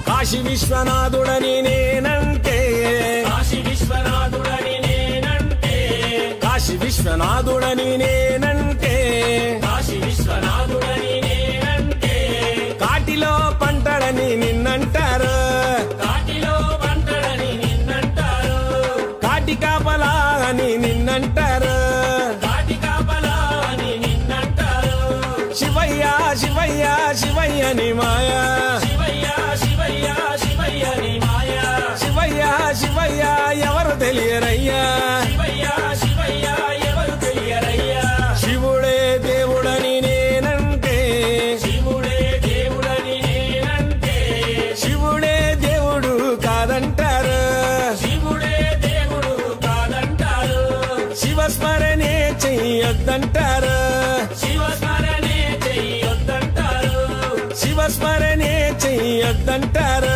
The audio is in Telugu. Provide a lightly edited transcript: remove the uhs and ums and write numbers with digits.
కాశీ విశ్వనాథుడని నేనంటే కాశీ విశ్వనాథుడని నేనంటే కాశీ విశ్వనాథుడని నేనంటే కాశీ విశ్వనాథుడని నేనంటే కాటిలో పంటడని నిన్నంటారు కాటిలో పంటడని నిన్నంటారు కాటి కాపలా అని నిన్నంటారు కాటి కాపలా అని నిన్నంటారు శివయ్య శివయ్య శివయ్యని మాయా శివయ్య శివయ్య శివయ్యని మాయా శివయ్య శివయ్య ఎవరు తెలియరయ్యా శివయ్య శివయ్య ఎవరు తెలియరయ్యా శివుడే దేవుడని నేనంటే శివుడే దేవుడని నేనంటే శివుడే దేవుడు కాదంటారు శివుడే దేవుడు కాదంటారు శివస్మరణే చెయ్యొద్దంటారు శివస్మరణే చెయ్యొద్దంటారు శివస్మరణే చెయ్యొద్దంటారు